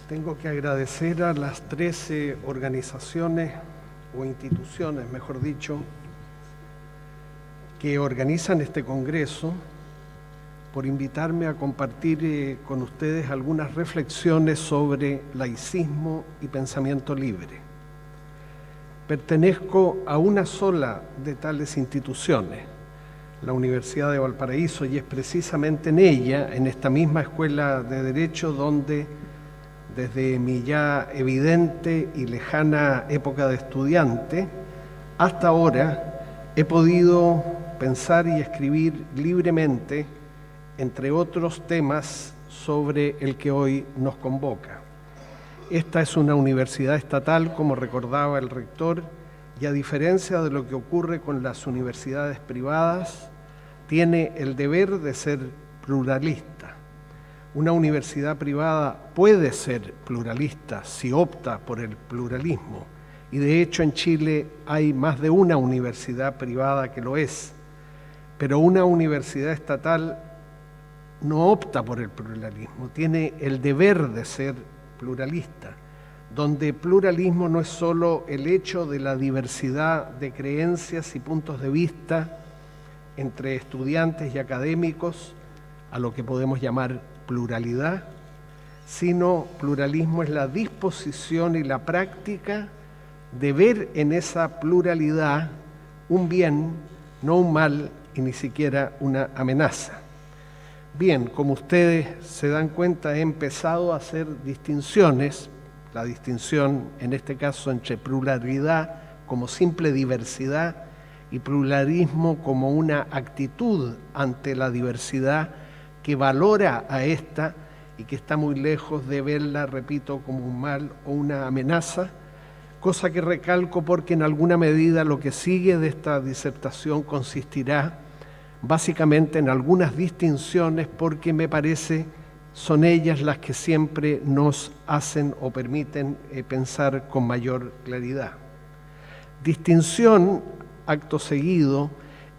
Tengo que agradecer a las 13 organizaciones o instituciones, mejor dicho, que organizan este congreso por invitarme a compartir con ustedes algunas reflexiones sobre laicismo y pensamiento libre. Pertenezco a una sola de tales instituciones, la Universidad de Valparaíso, y es precisamente en ella, en esta misma escuela de Derecho, donde desde mi ya evidente y lejana época de estudiante hasta ahora he podido pensar y escribir libremente, entre otros temas, sobre el que hoy nos convoca. Esta es una universidad estatal, como recordaba el rector, y a diferencia de lo que ocurre con las universidades privadas, tiene el deber de ser pluralista. Una universidad privada puede ser pluralista si opta por el pluralismo, y de hecho en Chile hay más de una universidad privada que lo es, pero una universidad estatal no opta por el pluralismo, tiene el deber de ser pluralista, donde pluralismo no es solo el hecho de la diversidad de creencias y puntos de vista entre estudiantes y académicos, a lo que podemos llamar pluralidad, sino pluralismo es la disposición y la práctica de ver en esa pluralidad un bien, no un mal y ni siquiera una amenaza. Bien, como ustedes se dan cuenta, he empezado a hacer distinciones, la distinción en este caso entre pluralidad como simple diversidad y pluralismo como una actitud ante la diversidad que valora a esta y que está muy lejos de verla, repito, como un mal o una amenaza, cosa que recalco porque en alguna medida lo que sigue de esta disertación consistirá básicamente en algunas distinciones, porque me parece son ellas las que siempre nos hacen o permiten pensar con mayor claridad. Distinción, acto seguido,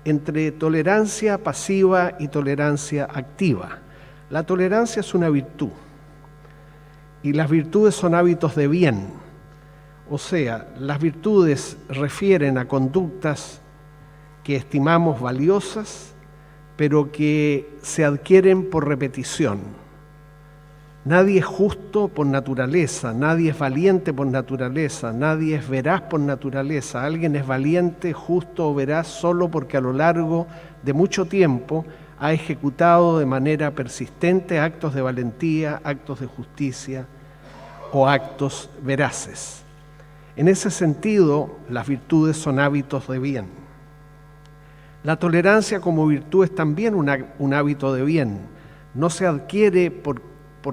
entre tolerancia pasiva y tolerancia activa. La tolerancia es una virtud y las virtudes son hábitos de bien. O sea, las virtudes refieren a conductas que estimamos valiosas, pero que se adquieren por repetición. Nadie es justo por naturaleza, nadie es valiente por naturaleza, nadie es veraz por naturaleza. Alguien es valiente, justo o veraz solo porque a lo largo de mucho tiempo ha ejecutado de manera persistente actos de valentía, actos de justicia o actos veraces. En ese sentido, las virtudes son hábitos de bien. La tolerancia como virtud es también un hábito de bien. No se adquiere por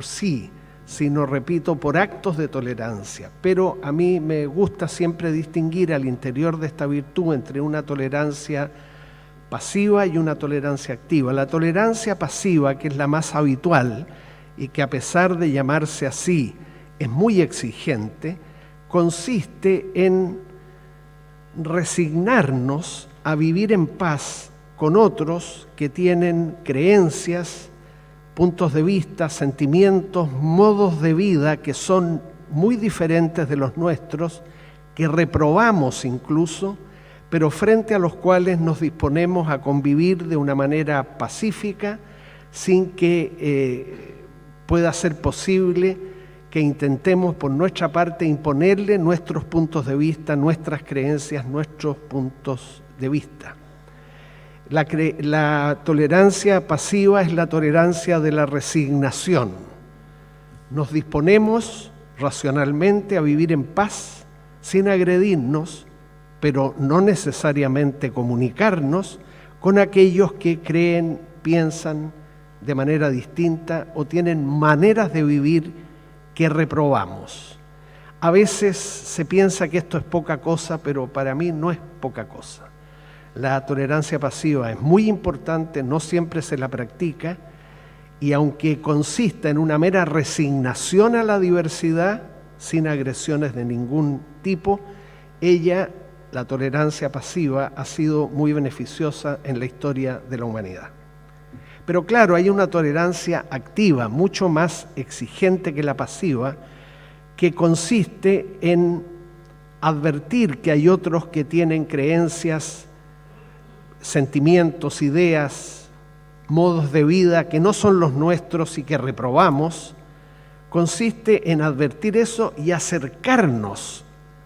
sí, sino, repito, por actos de tolerancia. Pero a mí me gusta siempre distinguir al interior de esta virtud entre una tolerancia pasiva y una tolerancia activa. La tolerancia pasiva, que es la más habitual y que a pesar de llamarse así es muy exigente, consiste en resignarnos a vivir en paz con otros que tienen creencias, puntos de vista, sentimientos, modos de vida que son muy diferentes de los nuestros, que reprobamos incluso, pero frente a los cuales nos disponemos a convivir de una manera pacífica, sin que pueda ser posible que intentemos por nuestra parte imponerle nuestros puntos de vista, nuestras creencias, nuestros puntos de vista. La tolerancia pasiva es la tolerancia de la resignación. Nos disponemos racionalmente a vivir en paz, sin agredirnos, pero no necesariamente comunicarnos con aquellos que creen, piensan de manera distinta o tienen maneras de vivir que reprobamos. A veces se piensa que esto es poca cosa, pero para mí no es poca cosa. La tolerancia pasiva es muy importante, no siempre se la practica, y aunque consista en una mera resignación a la diversidad, sin agresiones de ningún tipo, la tolerancia pasiva, ha sido muy beneficiosa en la historia de la humanidad. Pero claro, hay una tolerancia activa, mucho más exigente que la pasiva, que consiste en advertir que hay otros que tienen creencias, sentimientos, ideas, modos de vida que no son los nuestros y que reprobamos, consiste en advertir eso y acercarnos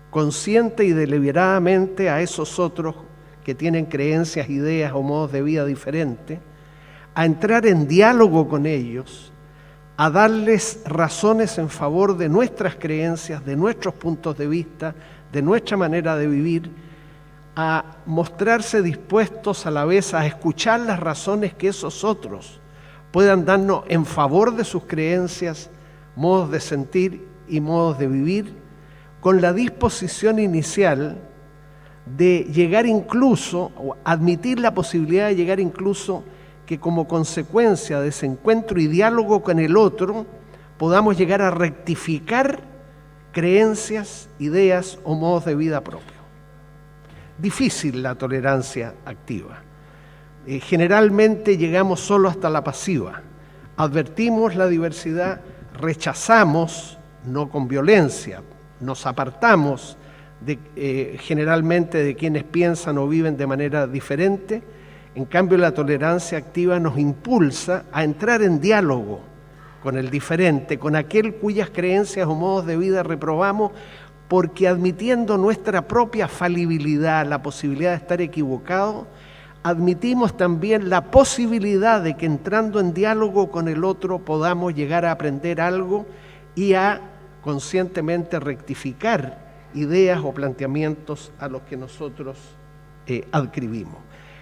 consciente y deliberadamente a esos otros que tienen creencias, ideas o modos de vida diferentes, a entrar en diálogo con ellos, a darles razones en favor de nuestras creencias, de nuestros puntos de vista, de nuestra manera de vivir, a mostrarse dispuestos a la vez a escuchar las razones que esos otros puedan darnos en favor de sus creencias, modos de sentir y modos de vivir, con la disposición inicial de llegar incluso, o admitir la posibilidad de llegar incluso que como consecuencia de ese encuentro y diálogo con el otro, podamos llegar a rectificar creencias, ideas o modos de vida propios. Difícil la tolerancia activa. Generalmente llegamos solo hasta la pasiva. Advertimos la diversidad, rechazamos, no con violencia, nos apartamos generalmente de quienes piensan o viven de manera diferente. En cambio, la tolerancia activa nos impulsa a entrar en diálogo con el diferente, con aquel cuyas creencias o modos de vida reprobamos, porque admitiendo nuestra propia falibilidad, la posibilidad de estar equivocados, admitimos también la posibilidad de que entrando en diálogo con el otro podamos llegar a aprender algo y a conscientemente rectificar ideas o planteamientos a los que nosotros adscribimos.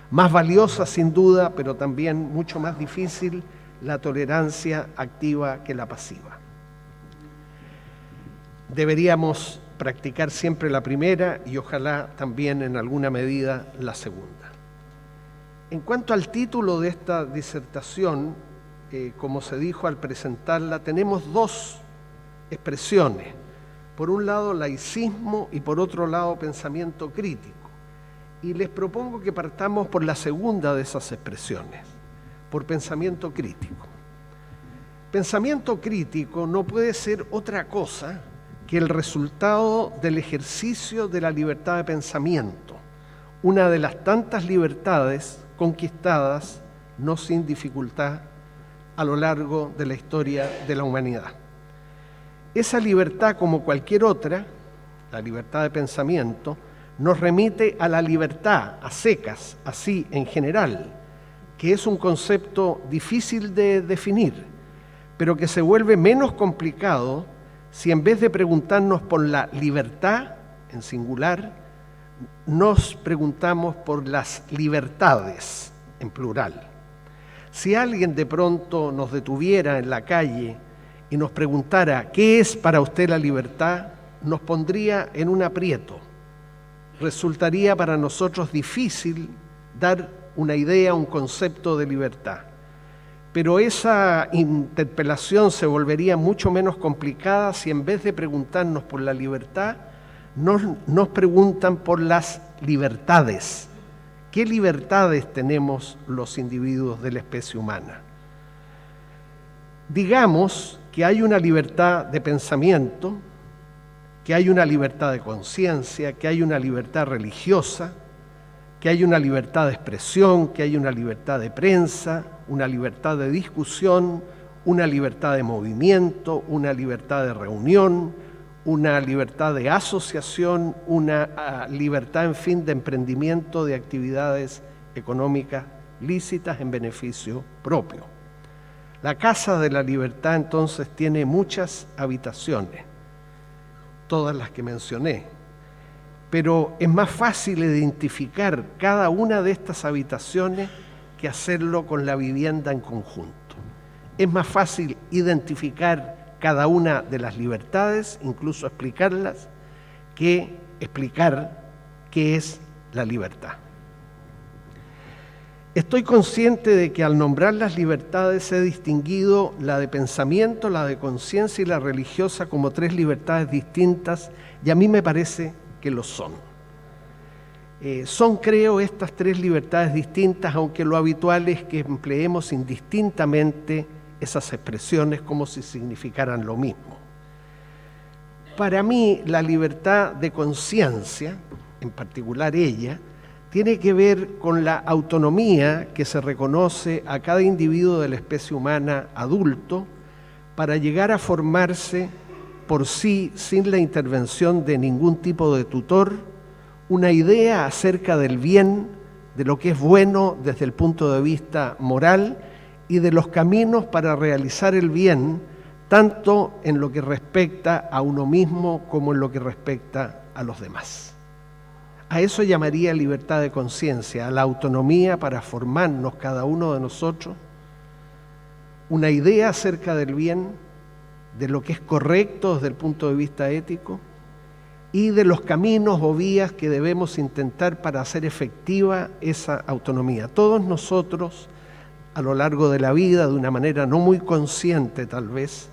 Más valiosa sin duda, pero también mucho más difícil, la tolerancia activa que la pasiva. Deberíamos practicar siempre la primera y ojalá también en alguna medida la segunda. En cuanto al título de esta disertación, como se dijo al presentarla, tenemos dos expresiones. Por un lado, laicismo y por otro lado, pensamiento crítico. Y les propongo que partamos por la segunda de esas expresiones, por pensamiento crítico. Pensamiento crítico no puede ser otra cosa que el resultado del ejercicio de la libertad de pensamiento, una de las tantas libertades conquistadas, no sin dificultad, a lo largo de la historia de la humanidad. Esa libertad, como cualquier otra, la libertad de pensamiento, nos remite a la libertad, a secas, así en general, que es un concepto difícil de definir, pero que se vuelve menos complicado si en vez de preguntarnos por la libertad, en singular, nos preguntamos por las libertades, en plural. Si alguien de pronto nos detuviera en la calle y nos preguntara ¿qué es para usted la libertad?, nos pondría en un aprieto. Resultaría para nosotros difícil dar una idea, un concepto de libertad. Pero esa interpelación se volvería mucho menos complicada si en vez de preguntarnos por la libertad, nos preguntan por las libertades. ¿Qué libertades tenemos los individuos de la especie humana? Digamos que hay una libertad de pensamiento, que hay una libertad de conciencia, que hay una libertad religiosa, que hay una libertad de expresión, que hay una libertad de prensa, una libertad de discusión, una libertad de movimiento, una libertad de reunión, una libertad de asociación, una libertad, en fin, de emprendimiento de actividades económicas lícitas en beneficio propio. La Casa de la Libertad, entonces, tiene muchas habitaciones, todas las que mencioné, pero es más fácil identificar cada una de estas habitaciones que hacerlo con la vivienda en conjunto. Es más fácil identificar cada una de las libertades, incluso explicarlas, que explicar qué es la libertad. Estoy consciente de que al nombrar las libertades he distinguido la de pensamiento, la de conciencia y la religiosa como tres libertades distintas, y a mí me parece que lo son. Son, creo, estas tres libertades distintas, aunque lo habitual es que empleemos indistintamente esas expresiones como si significaran lo mismo. Para mí, la libertad de conciencia, en particular ella, tiene que ver con la autonomía que se reconoce a cada individuo de la especie humana adulto para llegar a formarse por sí, sin la intervención de ningún tipo de tutor, una idea acerca del bien, de lo que es bueno desde el punto de vista moral y de los caminos para realizar el bien, tanto en lo que respecta a uno mismo como en lo que respecta a los demás. A eso llamaría libertad de conciencia, a la autonomía para formarnos cada uno de nosotros una idea acerca del bien, de lo que es correcto desde el punto de vista ético y de los caminos o vías que debemos intentar para hacer efectiva esa autonomía. Todos nosotros, a lo largo de la vida, de una manera no muy consciente tal vez,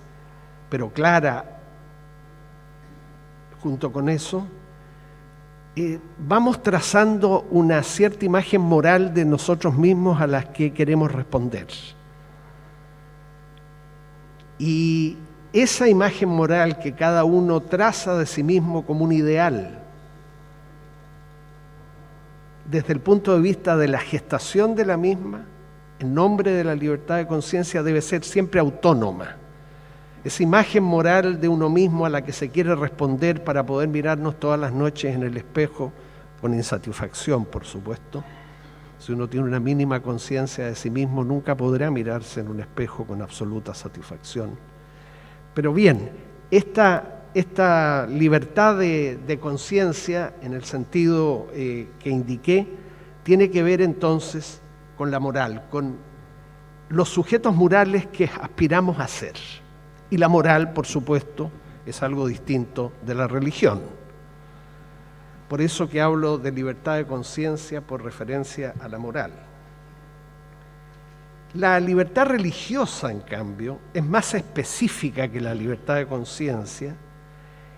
pero clara junto con eso, vamos trazando una cierta imagen moral de nosotros mismos a las que queremos responder. Y esa imagen moral que cada uno traza de sí mismo como un ideal, desde el punto de vista de la gestación de la misma, en nombre de la libertad de conciencia, debe ser siempre autónoma. Esa imagen moral de uno mismo a la que se quiere responder para poder mirarnos todas las noches en el espejo, con insatisfacción, por supuesto. Si uno tiene una mínima conciencia de sí mismo, nunca podrá mirarse en un espejo con absoluta satisfacción. Pero bien, esta libertad de conciencia, en el sentido que indiqué, tiene que ver entonces con la moral, con los sujetos morales que aspiramos a ser. Y la moral, por supuesto, es algo distinto de la religión. Por eso que hablo de libertad de conciencia por referencia a la moral. La libertad religiosa, en cambio, es más específica que la libertad de conciencia.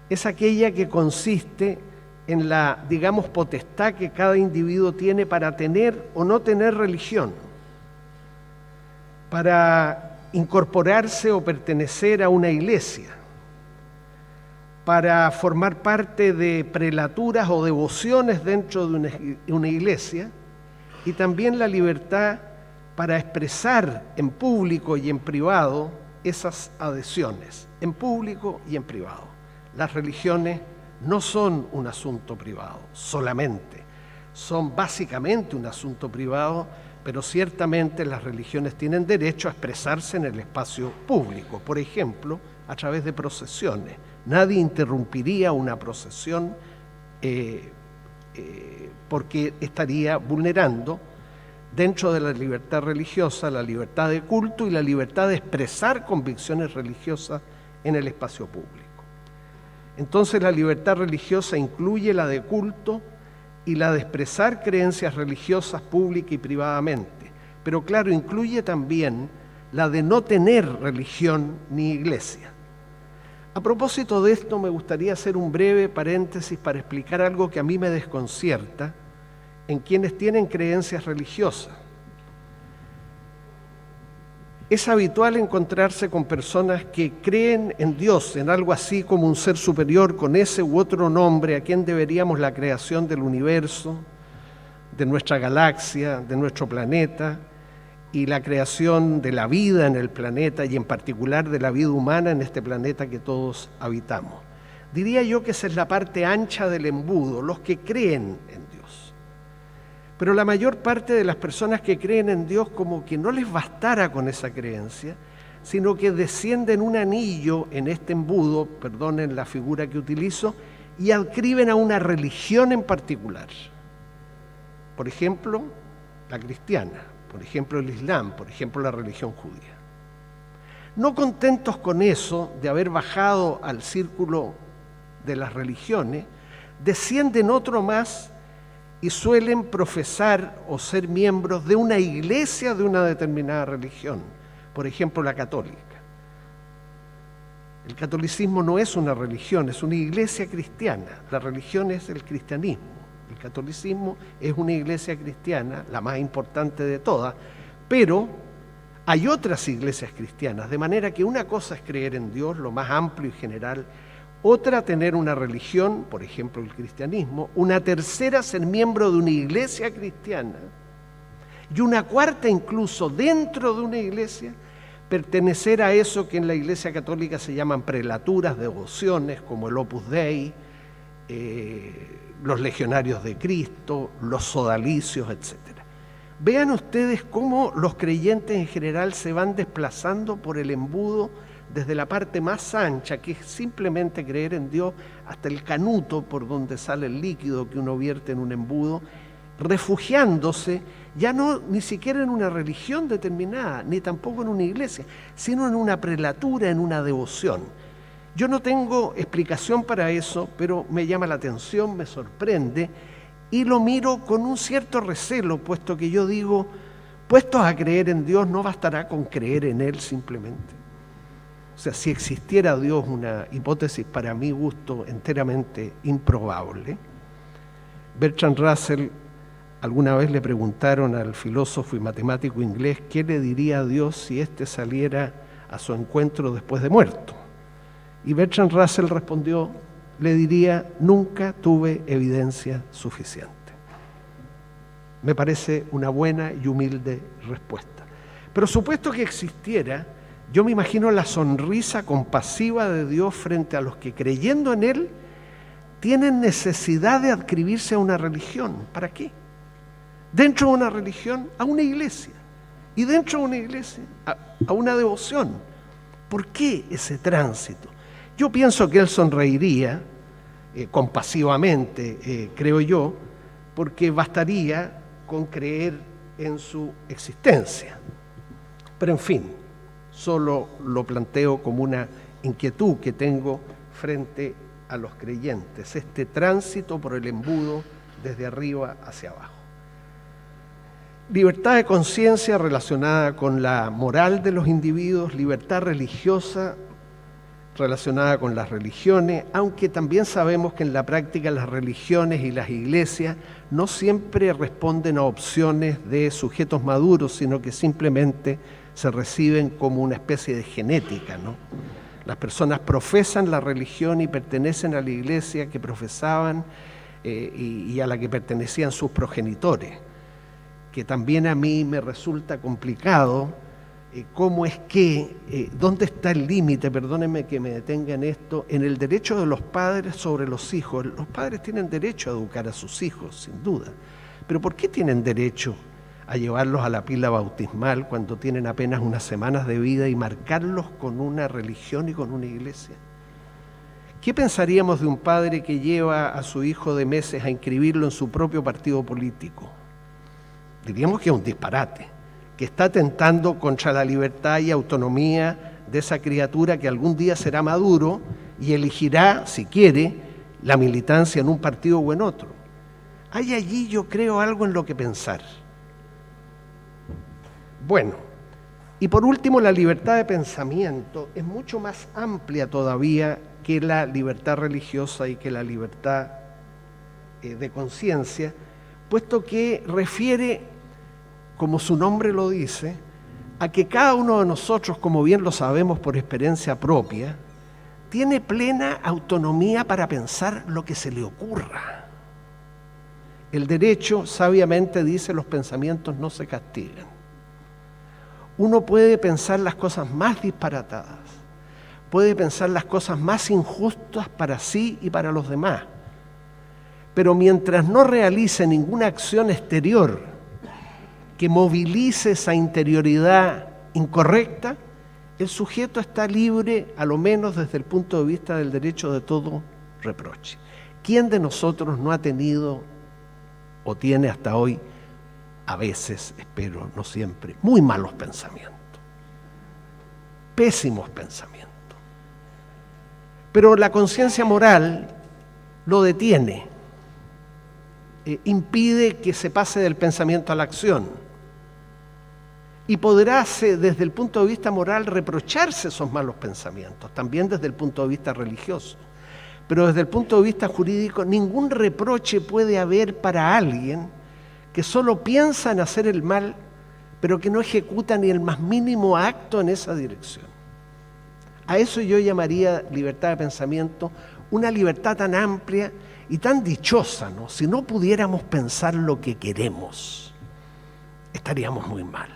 Es aquella que consiste en la, digamos, potestad que cada individuo tiene para tener o no tener religión, para incorporarse o pertenecer a una iglesia, para formar parte de prelaturas o devociones dentro de una iglesia, y también la libertad para expresar en público y en privado esas adhesiones, en público y en privado. Las religiones no son un asunto privado solamente, son básicamente un asunto privado, pero ciertamente las religiones tienen derecho a expresarse en el espacio público, por ejemplo, a través de procesiones. Nadie interrumpiría una procesión porque estaría vulnerando, dentro de la libertad religiosa, la libertad de culto y la libertad de expresar convicciones religiosas en el espacio público. Entonces la libertad religiosa incluye la de culto y la de expresar creencias religiosas pública y privadamente, pero claro, incluye también la de no tener religión ni iglesia. A propósito de esto, me gustaría hacer un breve paréntesis para explicar algo que a mí me desconcierta en quienes tienen creencias religiosas. Es habitual encontrarse con personas que creen en Dios, en algo así como un ser superior con ese u otro nombre a quien deberíamos la creación del universo, de nuestra galaxia, de nuestro planeta y la creación de la vida en el planeta y en particular de la vida humana en este planeta que todos habitamos. Diría yo que esa es la parte ancha del embudo, los que creen en Dios. Pero la mayor parte de las personas que creen en Dios como que no les bastara con esa creencia, sino que descienden un anillo en este embudo, perdonen la figura que utilizo, y adscriben a una religión en particular. Por ejemplo, la cristiana, por ejemplo el Islam, por ejemplo la religión judía. No contentos con eso, de haber bajado al círculo de las religiones, descienden otro más y suelen profesar o ser miembros de una iglesia de una determinada religión, por ejemplo la católica. El catolicismo no es una religión, es una iglesia cristiana. La religión es el cristianismo. El catolicismo es una iglesia cristiana, la más importante de todas, pero hay otras iglesias cristianas, de manera que una cosa es creer en Dios, lo más amplio y general, Otra, tener una religión, por ejemplo el cristianismo. Una tercera, ser miembro de una iglesia cristiana. Y una cuarta, incluso dentro de una iglesia, pertenecer a eso que en la Iglesia Católica se llaman prelaturas, devociones, como el Opus Dei, los Legionarios de Cristo, los Sodalicios, etc. Vean ustedes cómo los creyentes en general se van desplazando por el embudo desde la parte más ancha, que es simplemente creer en Dios, hasta el canuto por donde sale el líquido que uno vierte en un embudo, refugiándose ya no ni siquiera en una religión determinada, ni tampoco en una iglesia, sino en una prelatura, en una devoción. Yo no tengo explicación para eso, pero me llama la atención, me sorprende, y lo miro con un cierto recelo, puesto que yo digo, puestos a creer en Dios, no bastará con creer en Él simplemente. O sea, si existiera Dios, una hipótesis para mi gusto enteramente improbable. Bertrand Russell, alguna vez le preguntaron al filósofo y matemático inglés qué le diría a Dios si éste saliera a su encuentro después de muerto. Y Bertrand Russell respondió, le diría, nunca tuve evidencia suficiente. Me parece una buena y humilde respuesta. Pero supuesto que existiera, yo me imagino la sonrisa compasiva de Dios frente a los que, creyendo en Él, tienen necesidad de adscribirse a una religión. ¿Para qué? Dentro de una religión, a una iglesia. Y dentro de una iglesia, a una devoción. ¿Por qué ese tránsito? Yo pienso que él sonreiría compasivamente, creo yo, porque bastaría con creer en su existencia. Pero en fin, solo lo planteo como una inquietud que tengo frente a los creyentes, este tránsito por el embudo desde arriba hacia abajo. Libertad de conciencia relacionada con la moral de los individuos, libertad religiosa relacionada con las religiones, aunque también sabemos que en la práctica las religiones y las iglesias no siempre responden a opciones de sujetos maduros, sino que simplemente se reciben como una especie de genética, ¿no? Las personas profesan la religión y pertenecen a la iglesia que profesaban y a la que pertenecían sus progenitores, que también a mí me resulta complicado. ¿Cómo es que, dónde está el límite, perdónenme que me detenga en esto, en el derecho de los padres sobre los hijos? Los padres tienen derecho a educar a sus hijos, sin duda, pero ¿por qué tienen derecho a llevarlos a la pila bautismal cuando tienen apenas unas semanas de vida y marcarlos con una religión y con una iglesia? ¿Qué pensaríamos de un padre que lleva a su hijo de meses a inscribirlo en su propio partido político? Diríamos que es un disparate, que está atentando contra la libertad y autonomía de esa criatura que algún día será maduro y elegirá, si quiere, la militancia en un partido o en otro. Hay allí, yo creo, algo en lo que pensar. Bueno, y por último, la libertad de pensamiento es mucho más amplia todavía que la libertad religiosa y que la libertad de conciencia, puesto que refiere, como su nombre lo dice, a que cada uno de nosotros, como bien lo sabemos por experiencia propia, tiene plena autonomía para pensar lo que se le ocurra. El derecho sabiamente dice: los pensamientos no se castigan. Uno puede pensar las cosas más disparatadas, puede pensar las cosas más injustas para sí y para los demás, pero mientras no realice ninguna acción exterior que movilice esa interioridad incorrecta, el sujeto está libre, a lo menos desde el punto de vista del derecho, de todo reproche. ¿Quién de nosotros no ha tenido o tiene hasta hoy, a veces, espero, no siempre, muy malos pensamientos, pésimos pensamientos? Pero la conciencia moral lo detiene, impide que se pase del pensamiento a la acción. Y podrá, desde el punto de vista moral, reprocharse esos malos pensamientos, también desde el punto de vista religioso. Pero desde el punto de vista jurídico, ningún reproche puede haber para alguien que solo piensa en hacer el mal, pero que no ejecuta ni el más mínimo acto en esa dirección. A eso yo llamaría libertad de pensamiento una libertad tan amplia y tan dichosa, ¿no? Si no pudiéramos pensar lo que queremos, estaríamos muy mal.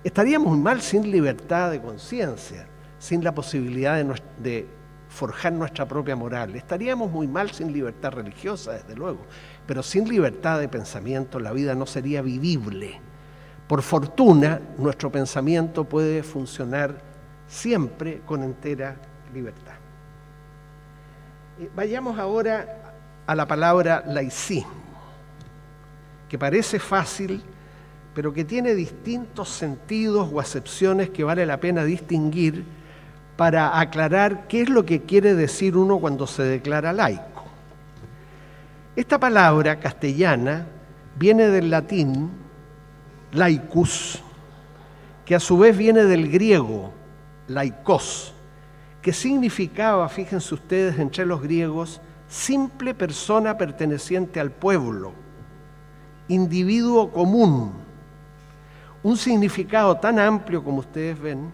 Estaríamos muy mal sin libertad de conciencia, sin la posibilidad de forjar nuestra propia moral. Estaríamos muy mal sin libertad religiosa, desde luego, pero sin libertad de pensamiento la vida no sería vivible. Por fortuna, nuestro pensamiento puede funcionar siempre con entera libertad. Vayamos ahora a la palabra laicismo, que parece fácil, pero que tiene distintos sentidos o acepciones que vale la pena distinguir para aclarar qué es lo que quiere decir uno cuando se declara laico. Esta palabra castellana viene del latín laicus, que a su vez viene del griego laikos, que significaba, fíjense ustedes, entre los griegos, simple persona perteneciente al pueblo, individuo común. Un significado tan amplio como ustedes ven,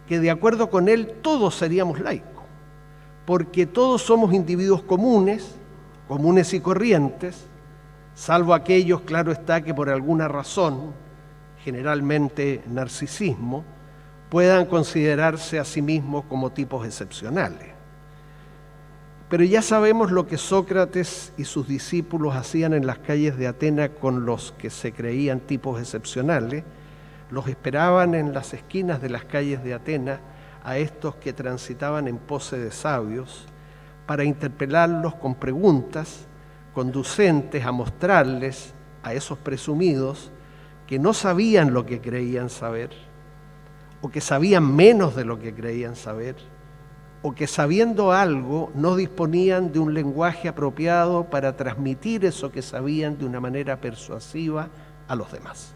que de acuerdo con él todos seríamos laicos, porque todos somos individuos comunes y corrientes, salvo aquellos, claro está, que por alguna razón, generalmente narcisismo, puedan considerarse a sí mismos como tipos excepcionales. Pero ya sabemos lo que Sócrates y sus discípulos hacían en las calles de Atenas con los que se creían tipos excepcionales. Los esperaban en las esquinas de las calles de Atenas a estos que transitaban en pose de sabios para interpelarlos con preguntas conducentes a mostrarles a esos presumidos que no sabían lo que creían saber, o que sabían menos de lo que creían saber, o que sabiendo algo no disponían de un lenguaje apropiado para transmitir eso que sabían de una manera persuasiva a los demás.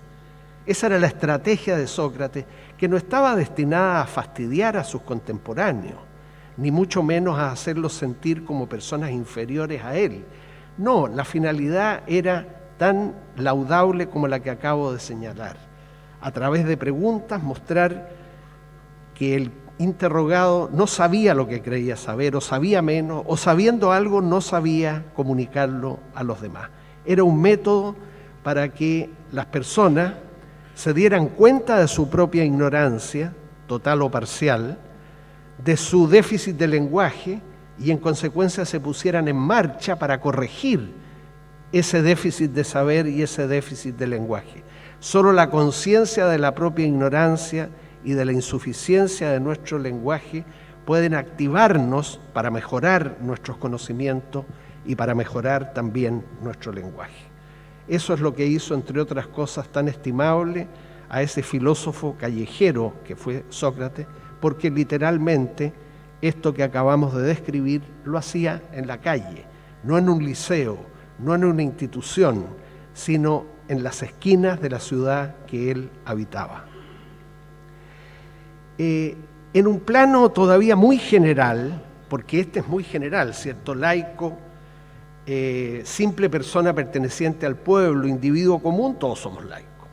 Esa era la estrategia de Sócrates, que no estaba destinada a fastidiar a sus contemporáneos, ni mucho menos a hacerlos sentir como personas inferiores a él. No, la finalidad era tan laudable como la que acabo de señalar. A través de preguntas mostrar que el interrogado no sabía lo que creía saber, o sabía menos, o sabiendo algo no sabía comunicarlo a los demás. Era un método para que las personas se dieran cuenta de su propia ignorancia, total o parcial, de su déficit de lenguaje y en consecuencia se pusieran en marcha para corregir ese déficit de saber y ese déficit de lenguaje. Solo la conciencia de la propia ignorancia y de la insuficiencia de nuestro lenguaje pueden activarnos para mejorar nuestros conocimientos y para mejorar también nuestro lenguaje. Eso es lo que hizo, entre otras cosas, tan estimable a ese filósofo callejero que fue Sócrates, porque literalmente esto que acabamos de describir lo hacía en la calle, no en un liceo, no en una institución, sino en las esquinas de la ciudad que él habitaba. En un plano todavía muy general, porque este es muy general, ¿cierto? Laico, simple persona perteneciente al pueblo, individuo común, todos somos laicos,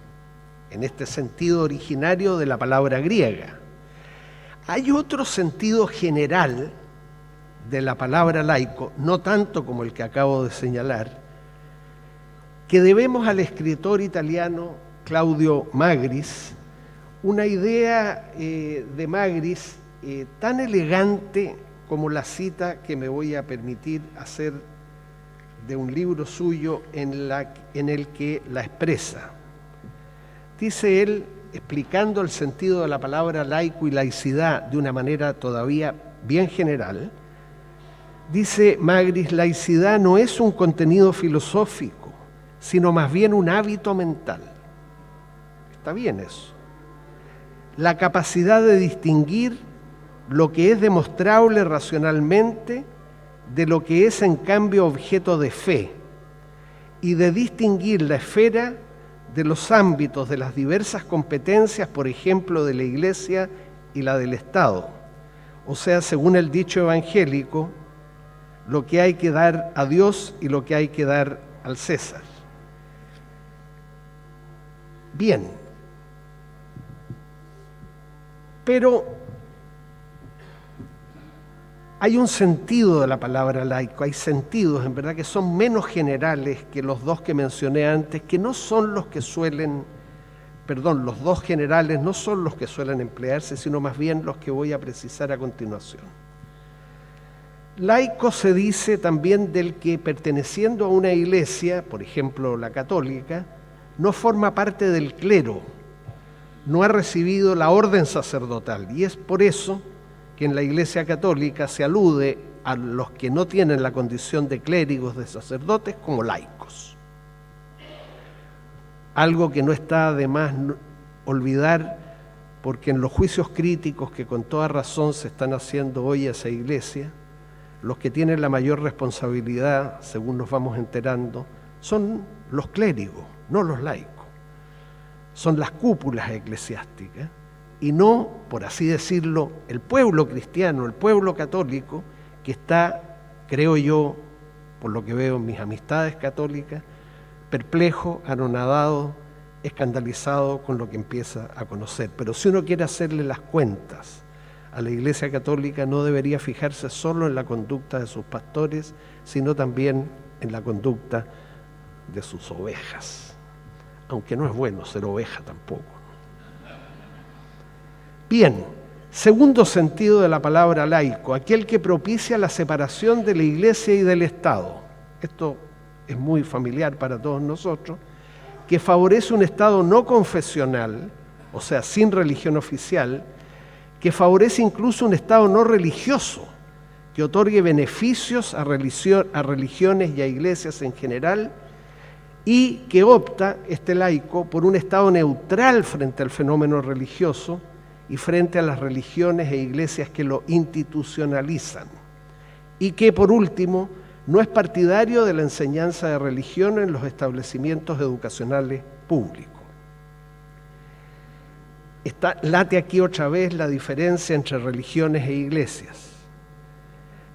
en este sentido originario de la palabra griega. Hay otro sentido general de la palabra laico, no tanto como el que acabo de señalar, que debemos al escritor italiano Claudio Magris, una idea de Magris tan elegante como la cita que me voy a permitir hacer de un libro suyo en el que la expresa. Dice él, explicando el sentido de la palabra laico y laicidad de una manera todavía bien general, dice Magris: laicidad no es un contenido filosófico, sino más bien un hábito mental. Está bien eso. La capacidad de distinguir lo que es demostrable racionalmente de lo que es en cambio objeto de fe, y de distinguir la esfera de los ámbitos de las diversas competencias, por ejemplo, de la Iglesia y la del Estado. O sea, según el dicho evangélico, lo que hay que dar a Dios y lo que hay que dar al César. Bien, pero Hay un sentido de la palabra laico, hay sentidos en verdad que son menos generales que los dos que mencioné antes, que no son los que suelen, los dos generales no son los que suelen emplearse, sino más bien los que voy a precisar a continuación. Laico se dice también del que, perteneciendo a una iglesia, por ejemplo la católica, no forma parte del clero, no ha recibido la orden sacerdotal, y es por eso que en la Iglesia Católica se alude a los que no tienen la condición de clérigos, de sacerdotes, como laicos. Algo que no está de más olvidar, porque en los juicios críticos que con toda razón se están haciendo hoy a esa iglesia, los que tienen la mayor responsabilidad, según nos vamos enterando, son los clérigos, no los laicos. Son las cúpulas eclesiásticas y no, por así decirlo, el pueblo cristiano, el pueblo católico, que está, creo yo, por lo que veo en mis amistades católicas, perplejo, anonadado, escandalizado con lo que empieza a conocer. Pero si uno quiere hacerle las cuentas a la Iglesia Católica, no debería fijarse solo en la conducta de sus pastores, sino también en la conducta de sus ovejas. Aunque no es bueno ser oveja tampoco. Bien, segundo sentido de la palabra laico, aquel que propicia la separación de la Iglesia y del Estado. Esto es muy familiar para todos nosotros, que favorece un Estado no confesional, o sea, sin religión oficial, que favorece incluso un Estado no religioso, que otorgue beneficios a religiones y a iglesias en general, y que opta, este laico, por un Estado neutral frente al fenómeno religioso y frente a las religiones e iglesias que lo institucionalizan, y que, por último, no es partidario de la enseñanza de religión en los establecimientos educacionales públicos. Late aquí otra vez la diferencia entre religiones e iglesias.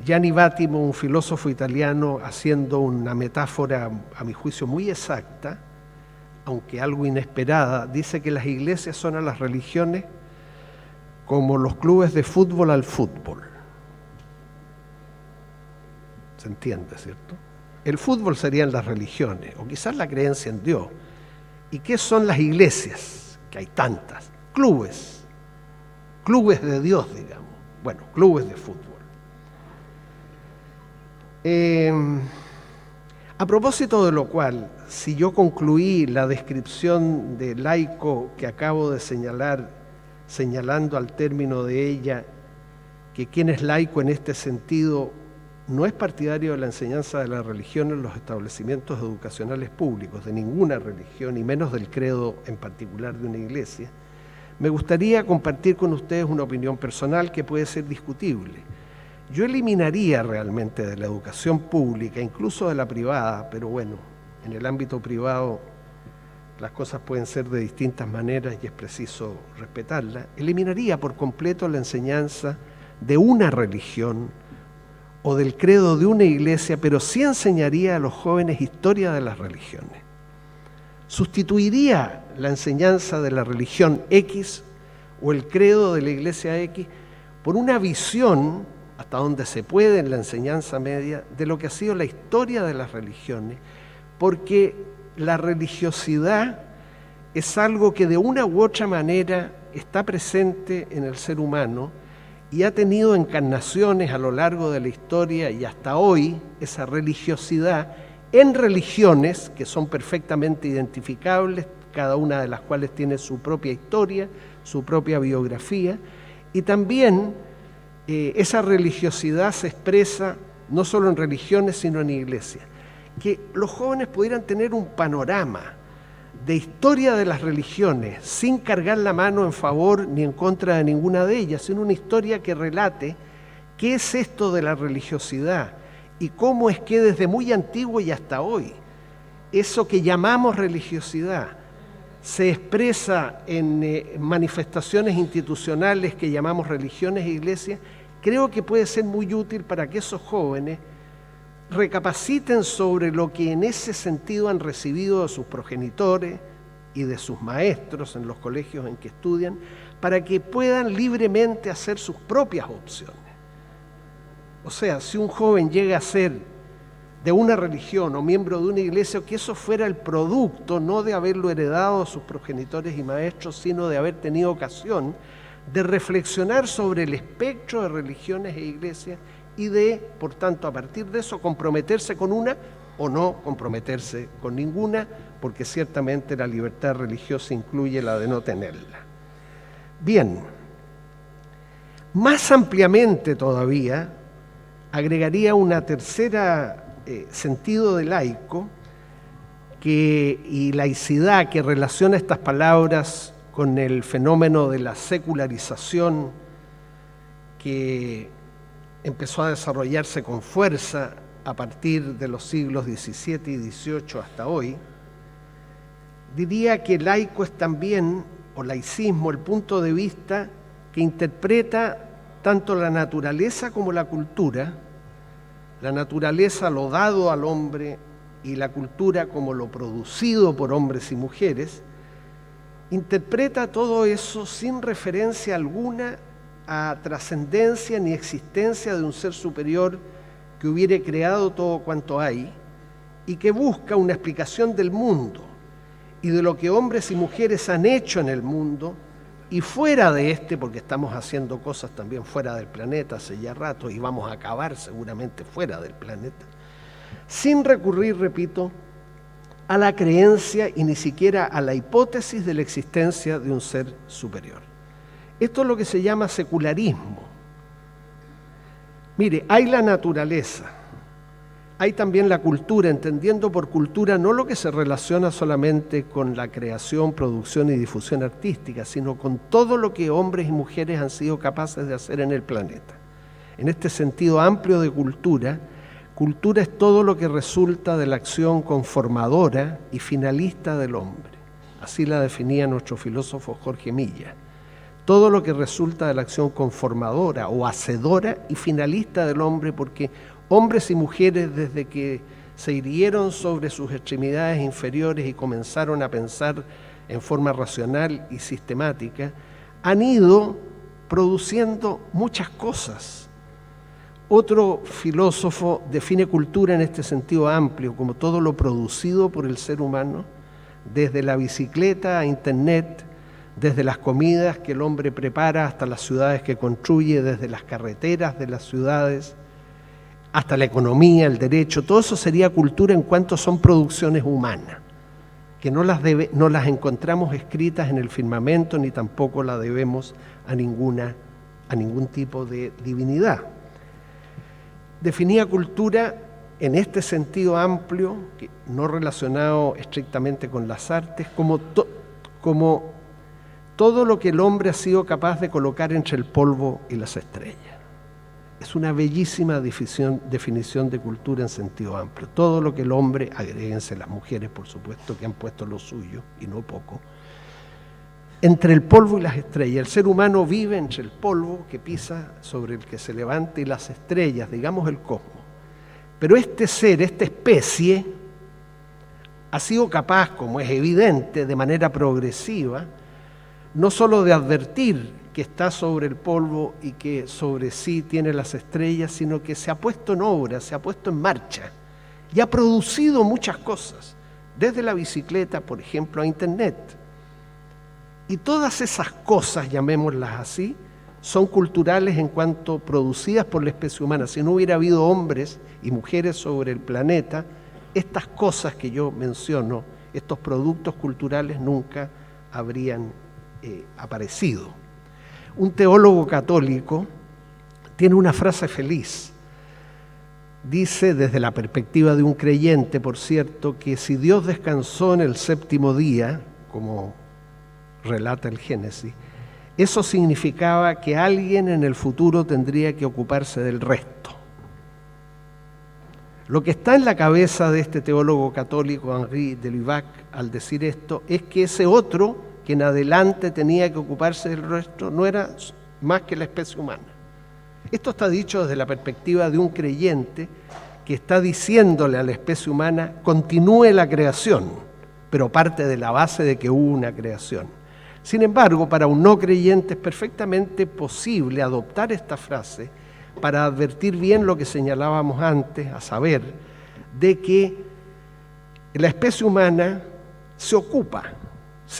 Gianni Vattimo, un filósofo italiano, haciendo una metáfora, a mi juicio, muy exacta, aunque algo inesperada, dice que las iglesias son a las religiones como los clubes de fútbol al fútbol. ¿Se entiende, cierto? El fútbol serían las religiones, o quizás la creencia en Dios. ¿Y qué son las iglesias? Que hay tantas. Clubes de Dios, digamos. Bueno, clubes de fútbol. A propósito de lo cual, si yo concluí la descripción de laico que acabo de señalar, señalando al término de ella que quien es laico en este sentido no es partidario de la enseñanza de la religión en los establecimientos educacionales públicos, de ninguna religión, y menos del credo en particular de una iglesia, me gustaría compartir con ustedes una opinión personal que puede ser discutible. Yo eliminaría realmente de la educación pública, incluso de la privada, pero bueno, en el ámbito privado las cosas pueden ser de distintas maneras y es preciso respetarlas, eliminaría por completo la enseñanza de una religión o del credo de una iglesia, pero sí enseñaría a los jóvenes historia de las religiones. Sustituiría la enseñanza de la religión X o el credo de la iglesia X por una visión, hasta donde se puede en la enseñanza media, de lo que ha sido la historia de las religiones, porque la religiosidad es algo que de una u otra manera está presente en el ser humano y ha tenido encarnaciones a lo largo de la historia y hasta hoy esa religiosidad en religiones que son perfectamente identificables, cada una de las cuales tiene su propia historia, su propia biografía, y también esa religiosidad se expresa no solo en religiones, sino en iglesias. Que los jóvenes pudieran tener un panorama de historia de las religiones, sin cargar la mano en favor ni en contra de ninguna de ellas, sino una historia que relate qué es esto de la religiosidad y cómo es que desde muy antiguo y hasta hoy, eso que llamamos religiosidad se expresa en manifestaciones institucionales que llamamos religiones e iglesias. Creo que puede ser muy útil para que esos jóvenes recapaciten sobre lo que en ese sentido han recibido de sus progenitores y de sus maestros en los colegios en que estudian, para que puedan libremente hacer sus propias opciones. O sea, si un joven llega a ser de una religión o miembro de una iglesia, que eso fuera el producto no de haberlo heredado a sus progenitores y maestros, sino de haber tenido ocasión de reflexionar sobre el espectro de religiones e iglesias y de, por tanto, a partir de eso, comprometerse con una o no comprometerse con ninguna, porque ciertamente la libertad religiosa incluye la de no tenerla. Bien, más ampliamente todavía, agregaría una tercera sentido de laico y laicidad que relaciona estas palabras con el fenómeno de la secularización que empezó a desarrollarse con fuerza a partir de los siglos XVII y XVIII hasta hoy. Diría que laico es también, o laicismo, el punto de vista que interpreta tanto la naturaleza como la cultura, la naturaleza lo dado al hombre y la cultura como lo producido por hombres y mujeres, interpreta todo eso sin referencia alguna a trascendencia ni existencia de un ser superior que hubiere creado todo cuanto hay y que busca una explicación del mundo y de lo que hombres y mujeres han hecho en el mundo y fuera de este, porque estamos haciendo cosas también fuera del planeta hace ya rato y vamos a acabar seguramente fuera del planeta, sin recurrir, repito, a la creencia y ni siquiera a la hipótesis de la existencia de un ser superior. Esto es lo que se llama secularismo. Mire, hay la naturaleza, hay también la cultura, entendiendo por cultura no lo que se relaciona solamente con la creación, producción y difusión artística, sino con todo lo que hombres y mujeres han sido capaces de hacer en el planeta. En este sentido amplio de cultura, cultura es todo lo que resulta de la acción conformadora y finalista del hombre. Así la definía nuestro filósofo Jorge Milla. Todo lo que resulta de la acción conformadora o hacedora y finalista del hombre, porque hombres y mujeres desde que se hirieron sobre sus extremidades inferiores y comenzaron a pensar en forma racional y sistemática, han ido produciendo muchas cosas. Otro filósofo define cultura en este sentido amplio, como todo lo producido por el ser humano, desde la bicicleta a internet, desde las comidas que el hombre prepara hasta las ciudades que construye, desde las carreteras de las ciudades, hasta la economía, el derecho. Todo eso sería cultura en cuanto son producciones humanas, que no las encontramos escritas en el firmamento ni tampoco las debemos a ningún tipo de divinidad. Definía cultura en este sentido amplio, no relacionado estrictamente con las artes, como todo lo que el hombre ha sido capaz de colocar entre el polvo y las estrellas. Es una bellísima definición de cultura en sentido amplio. Todo lo que el hombre, agréguense las mujeres por supuesto que han puesto lo suyo, y no poco, entre el polvo y las estrellas. El ser humano vive entre el polvo que pisa, sobre el que se levanta, y las estrellas, digamos el cosmos. Pero este ser, esta especie, ha sido capaz, como es evidente, de manera progresiva, no solo de advertir que está sobre el polvo y que sobre sí tiene las estrellas, sino que se ha puesto en obra, se ha puesto en marcha y ha producido muchas cosas, desde la bicicleta, por ejemplo, a internet. Y todas esas cosas, llamémoslas así, son culturales en cuanto producidas por la especie humana. Si no hubiera habido hombres y mujeres sobre el planeta, estas cosas que yo menciono, estos productos culturales nunca habrían aparecido. Un teólogo católico tiene una frase feliz. Dice, desde la perspectiva de un creyente, por cierto, que si Dios descansó en el séptimo día, como relata el Génesis, eso significaba que alguien en el futuro tendría que ocuparse del resto. Lo que está en la cabeza de este teólogo católico, Henri de Lubac, al decir esto, es que ese otro que en adelante tenía que ocuparse del resto no era más que la especie humana. Esto está dicho desde la perspectiva de un creyente que está diciéndole a la especie humana: continúe la creación, pero parte de la base de que hubo una creación. Sin embargo, para un no creyente es perfectamente posible adoptar esta frase para advertir bien lo que señalábamos antes, a saber, de que la especie humana se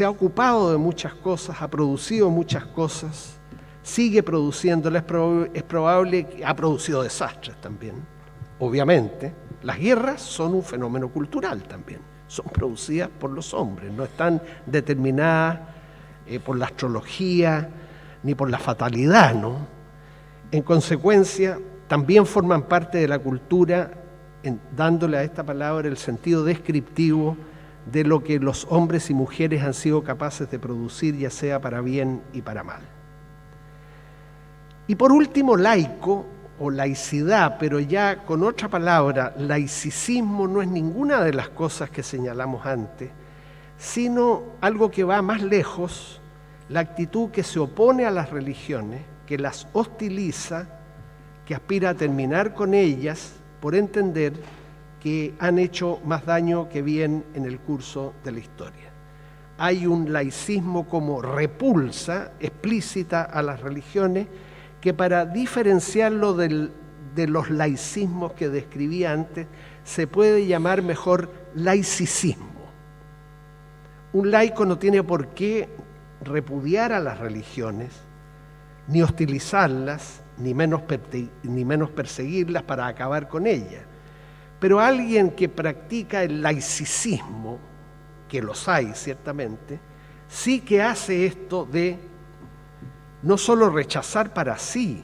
ha ocupado de muchas cosas, ha producido muchas cosas, sigue produciéndolas, es probable que ha producido desastres también, obviamente. Las guerras son un fenómeno cultural también, son producidas por los hombres, no están determinadas por la astrología ni por la fatalidad, ¿no? En consecuencia, también forman parte de la cultura, dándole a esta palabra el sentido descriptivo de lo que los hombres y mujeres han sido capaces de producir, ya sea para bien y para mal. Y por último, laico o laicidad, pero ya con otra palabra, laicismo no es ninguna de las cosas que señalamos antes, sino algo que va más lejos, la actitud que se opone a las religiones, que las hostiliza, que aspira a terminar con ellas por entender que han hecho más daño que bien en el curso de la historia. Hay un laicismo como repulsa explícita a las religiones que, para diferenciarlo de los laicismos que describí antes, se puede llamar mejor laicismo. Un laico no tiene por qué repudiar a las religiones, ni hostilizarlas, ni menos perseguirlas para acabar con ellas. Pero alguien que practica el laicismo, que los hay ciertamente, sí que hace esto de no solo rechazar para sí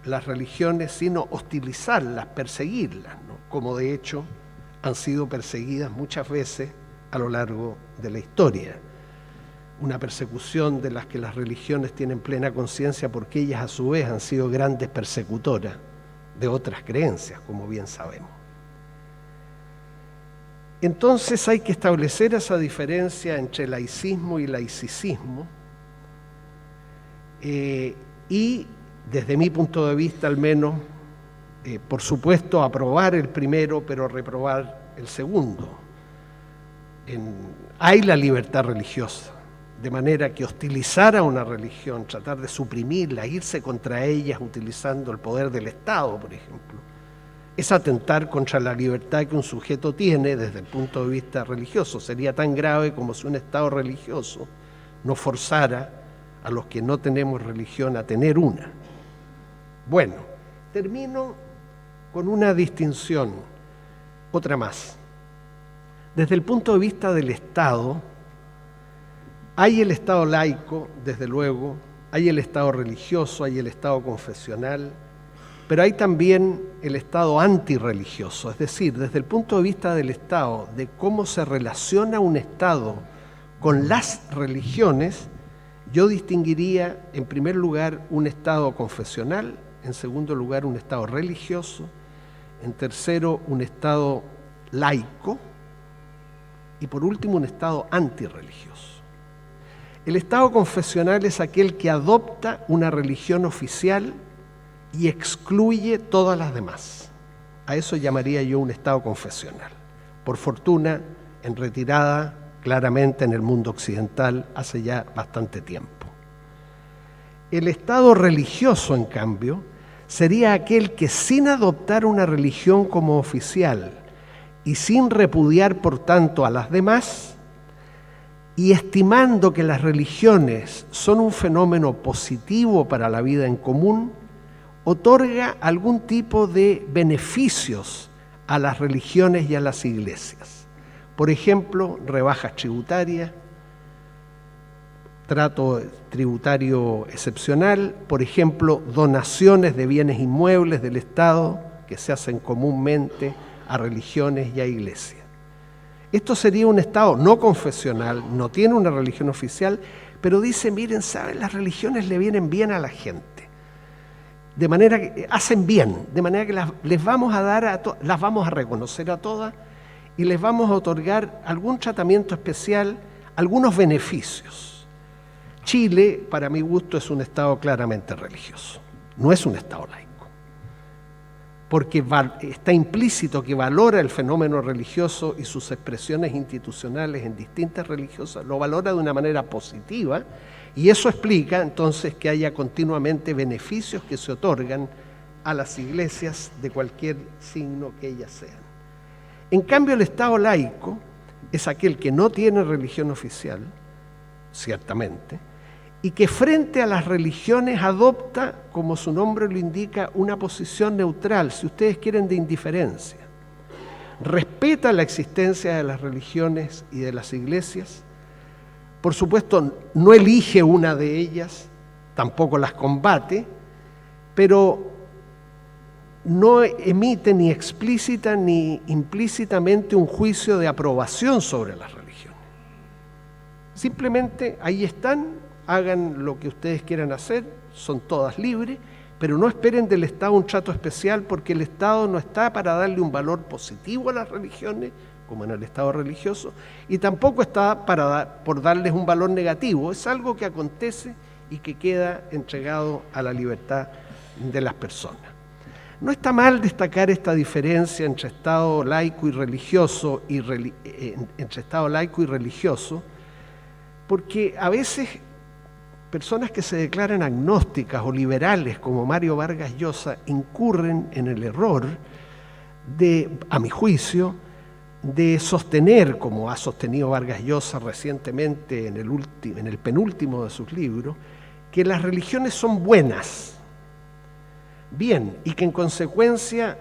las religiones, sino hostilizarlas, perseguirlas, ¿no? Como de hecho han sido perseguidas muchas veces a lo largo de la historia. Una persecución de las que las religiones tienen plena conciencia, porque ellas a su vez han sido grandes persecutoras de otras creencias, como bien sabemos. Entonces hay que establecer esa diferencia entre laicismo y laicismo, y desde mi punto de vista al menos, por supuesto aprobar el primero pero reprobar el segundo. Hay la libertad religiosa, de manera que hostilizar a una religión, tratar de suprimirla, irse contra ellas utilizando el poder del Estado, por ejemplo, es atentar contra la libertad que un sujeto tiene desde el punto de vista religioso. Sería tan grave como si un Estado religioso no forzara a los que no tenemos religión a tener una. Bueno, termino con una distinción, otra más. Desde el punto de vista del Estado, hay el Estado laico, desde luego, hay el Estado religioso, hay el Estado confesional, pero hay también el Estado antirreligioso, es decir, desde el punto de vista del Estado, de cómo se relaciona un Estado con las religiones, yo distinguiría en primer lugar un Estado confesional, en segundo lugar un Estado religioso, en tercero un Estado laico y por último un Estado antirreligioso. El Estado confesional es aquel que adopta una religión oficial y excluye todas las demás. A eso llamaría yo un Estado confesional. Por fortuna, en retirada claramente en el mundo occidental hace ya bastante tiempo. El Estado religioso, en cambio, sería aquel que, sin adoptar una religión como oficial y sin repudiar por tanto a las demás, y estimando que las religiones son un fenómeno positivo para la vida en común, otorga algún tipo de beneficios a las religiones y a las iglesias. Por ejemplo, rebajas tributarias, trato tributario excepcional, por ejemplo, donaciones de bienes inmuebles del Estado que se hacen comúnmente a religiones y a iglesias. Esto sería un Estado no confesional, no tiene una religión oficial, pero dice, miren, ¿saben? Las religiones le vienen bien a la gente, de manera que hacen bien, de manera que les vamos a dar las vamos a reconocer a todas y les vamos a otorgar algún tratamiento especial, algunos beneficios. Chile, para mi gusto, es un Estado claramente religioso, no es un Estado laico, porque está implícito que valora el fenómeno religioso y sus expresiones institucionales en distintas religiosas, lo valora de una manera positiva, y eso explica entonces que haya continuamente beneficios que se otorgan a las iglesias de cualquier signo que ellas sean. En cambio, el Estado laico es aquel que no tiene religión oficial, ciertamente, y que frente a las religiones adopta, como su nombre lo indica, una posición neutral, si ustedes quieren, de indiferencia. Respeta la existencia de las religiones y de las iglesias. Por supuesto, no elige una de ellas, tampoco las combate, pero no emite ni explícita ni implícitamente un juicio de aprobación sobre las religiones. Simplemente ahí están, hagan lo que ustedes quieran hacer, son todas libres, pero no esperen del Estado un trato especial, porque el Estado no está para darle un valor positivo a las religiones, como en el Estado religioso, y tampoco está por darles un valor negativo. Es algo que acontece y que queda entregado a la libertad de las personas. No está mal destacar esta diferencia entre Estado laico y religioso, porque a veces personas que se declaran agnósticas o liberales, como Mario Vargas Llosa, incurren en el error de, a mi juicio, de sostener, como ha sostenido Vargas Llosa recientemente en el penúltimo de sus libros, que las religiones son buenas. Bien, y que en consecuencia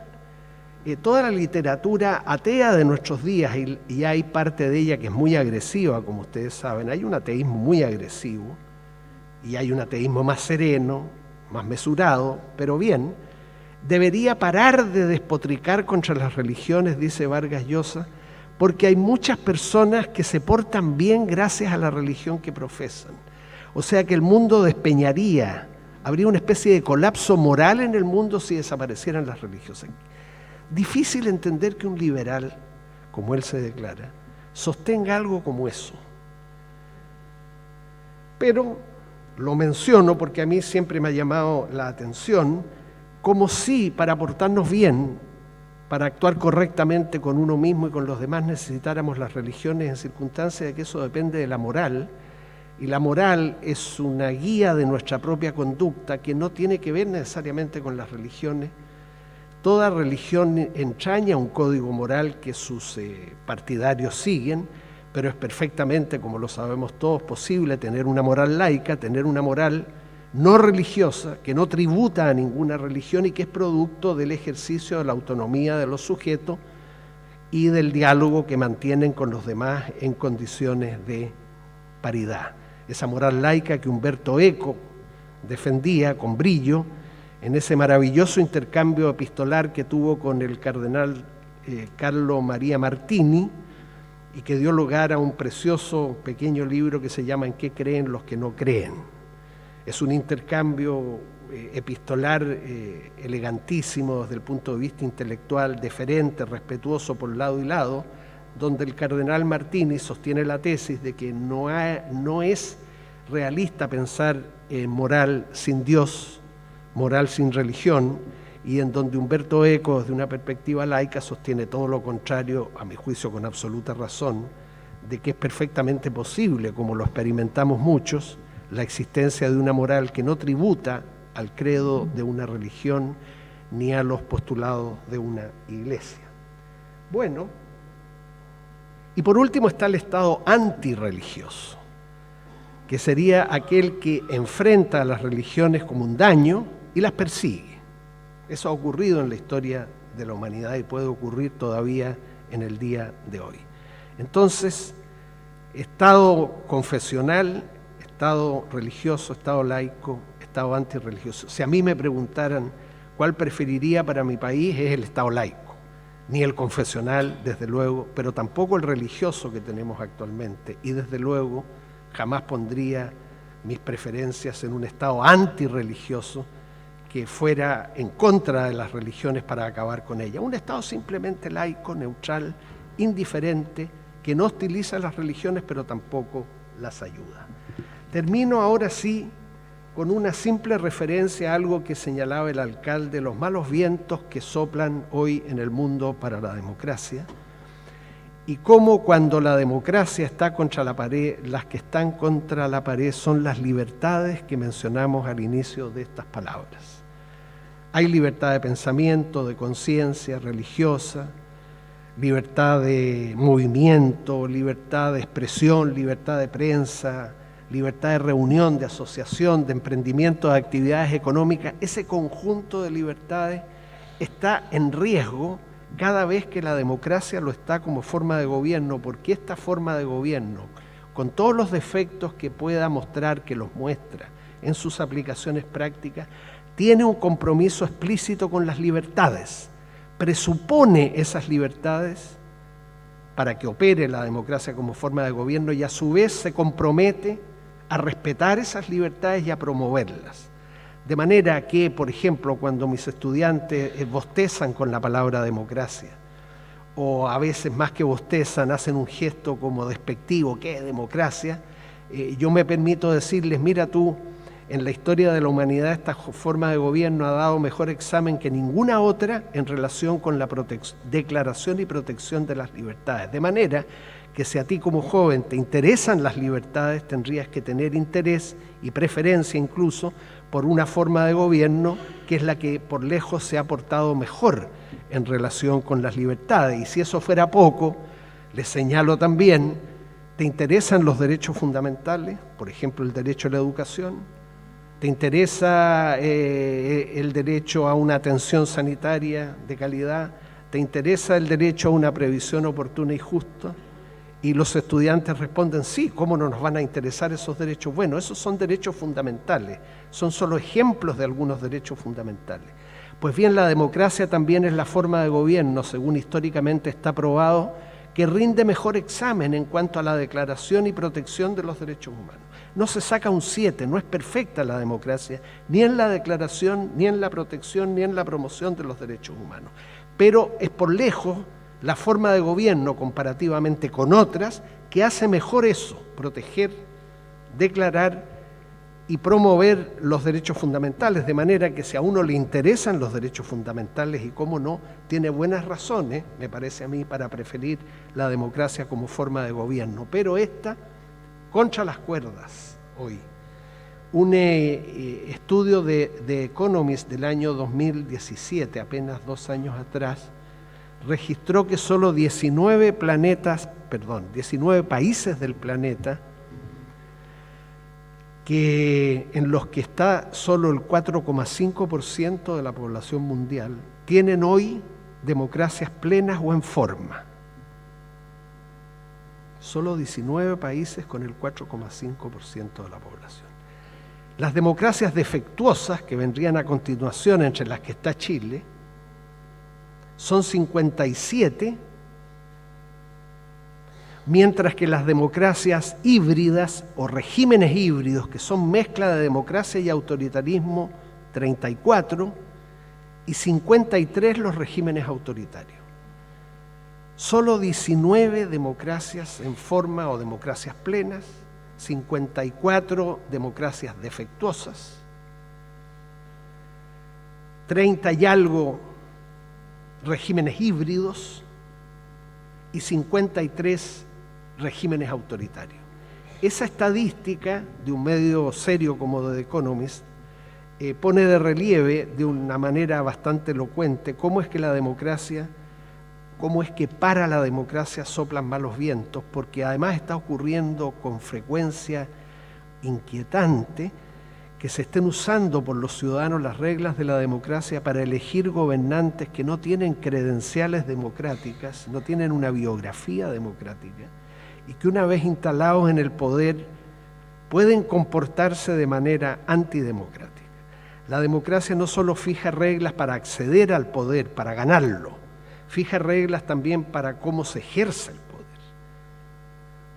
toda la literatura atea de nuestros días, y hay parte de ella que es muy agresiva, como ustedes saben, hay un ateísmo muy agresivo, y hay un ateísmo más sereno, más mesurado, pero bien, debería parar de despotricar contra las religiones, dice Vargas Llosa, porque hay muchas personas que se portan bien gracias a la religión que profesan. O sea que el mundo despeñaría, habría una especie de colapso moral en el mundo si desaparecieran las religiosas. Difícil entender que un liberal, como él se declara, sostenga algo como eso. Pero lo menciono porque a mí siempre me ha llamado la atención, como si para portarnos bien, para actuar correctamente con uno mismo y con los demás, necesitáramos las religiones en circunstancias de que eso depende de la moral, y la moral es una guía de nuestra propia conducta que no tiene que ver necesariamente con las religiones. Toda religión entraña un código moral que sus partidarios siguen, pero es perfectamente, como lo sabemos todos, posible tener una moral laica, tener una moral no religiosa, que no tributa a ninguna religión y que es producto del ejercicio de la autonomía de los sujetos y del diálogo que mantienen con los demás en condiciones de paridad. Esa moral laica que Umberto Eco defendía con brillo en ese maravilloso intercambio epistolar que tuvo con el cardenal Carlo Maria Martini, y que dio lugar a un precioso pequeño libro que se llama ¿En qué creen los que no creen? Es un intercambio epistolar elegantísimo desde el punto de vista intelectual, deferente, respetuoso por lado y lado, donde el cardenal Martini sostiene la tesis de que no es realista pensar en moral sin Dios, moral sin religión, y en donde Umberto Eco, desde una perspectiva laica, sostiene todo lo contrario, a mi juicio con absoluta razón, de que es perfectamente posible, como lo experimentamos muchos, la existencia de una moral que no tributa al credo de una religión ni a los postulados de una iglesia. Bueno, y por último está el Estado antirreligioso, que sería aquel que enfrenta a las religiones como un daño y las persigue. Eso ha ocurrido en la historia de la humanidad y puede ocurrir todavía en el día de hoy. Entonces, Estado confesional, Estado religioso, Estado laico, Estado antirreligioso. Si a mí me preguntaran cuál preferiría para mi país, es el Estado laico. Ni el confesional, desde luego, pero tampoco el religioso que tenemos actualmente. Y desde luego, jamás pondría mis preferencias en un Estado antirreligioso que fuera en contra de las religiones para acabar con ellas. Un Estado simplemente laico, neutral, indiferente, que no hostiliza las religiones, pero tampoco las ayuda. Termino ahora sí con una simple referencia a algo que señalaba el alcalde, los malos vientos que soplan hoy en el mundo para la democracia, y cómo cuando la democracia está contra la pared, las que están contra la pared son las libertades que mencionamos al inicio de estas palabras. Hay libertad de pensamiento, de conciencia religiosa, libertad de movimiento, libertad de expresión, libertad de prensa, libertad de reunión, de asociación, de emprendimiento, de actividades económicas. Ese conjunto de libertades está en riesgo cada vez que la democracia lo está como forma de gobierno, porque esta forma de gobierno, con todos los defectos que pueda mostrar, que los muestra en sus aplicaciones prácticas, tiene un compromiso explícito con las libertades, presupone esas libertades para que opere la democracia como forma de gobierno y a su vez se compromete a respetar esas libertades y a promoverlas. De manera que, por ejemplo, cuando mis estudiantes bostezan con la palabra democracia, o a veces más que bostezan, hacen un gesto como despectivo, ¿qué es democracia? Yo me permito decirles, mira tú, en la historia de la humanidad esta forma de gobierno ha dado mejor examen que ninguna otra en relación con la declaración y protección de las libertades. De manera que si a ti como joven te interesan las libertades, tendrías que tener interés y preferencia incluso por una forma de gobierno que es la que por lejos se ha portado mejor en relación con las libertades. Y si eso fuera poco, les señalo también, ¿te interesan los derechos fundamentales? Por ejemplo, el derecho a la educación. ¿Te interesa el derecho a una atención sanitaria de calidad? ¿Te interesa el derecho a una previsión oportuna y justa? Y los estudiantes responden, sí, ¿cómo no nos van a interesar esos derechos? Bueno, esos son derechos fundamentales, son solo ejemplos de algunos derechos fundamentales. Pues bien, la democracia también es la forma de gobierno, según históricamente está probado, que rinde mejor examen en cuanto a la declaración y protección de los derechos humanos. No se saca un 7, no es perfecta la democracia, ni en la declaración, ni en la protección, ni en la promoción de los derechos humanos. Pero es por lejos la forma de gobierno, comparativamente con otras, que hace mejor eso, proteger, declarar y promover los derechos fundamentales, de manera que si a uno le interesan los derechos fundamentales y cómo no, tiene buenas razones, me parece a mí, para preferir la democracia como forma de gobierno. Pero esta, contra las cuerdas hoy. Un estudio de Economist del año 2017, apenas 2 años atrás, registró que solo 19 países del planeta, en los que está solo el 4,5% de la población mundial, tienen hoy democracias plenas o en forma. Solo 19 países con el 4,5% de la población. Las democracias defectuosas, que vendrían a continuación, entre las que está Chile, son 57, mientras que las democracias híbridas o regímenes híbridos, que son mezcla de democracia y autoritarismo, 34, y 53 los regímenes autoritarios. Solo 19 democracias en forma o democracias plenas, 54 democracias defectuosas, 30 y algo regímenes híbridos y 53 regímenes autoritarios. Esa estadística de un medio serio como The Economist pone de relieve de una manera bastante elocuente cómo es que para la democracia soplan malos vientos, porque además está ocurriendo con frecuencia inquietante que se estén usando por los ciudadanos las reglas de la democracia para elegir gobernantes que no tienen credenciales democráticas, no tienen una biografía democrática, y que una vez instalados en el poder pueden comportarse de manera antidemocrática. La democracia no solo fija reglas para acceder al poder, para ganarlo, fija reglas también para cómo se ejerce el poder,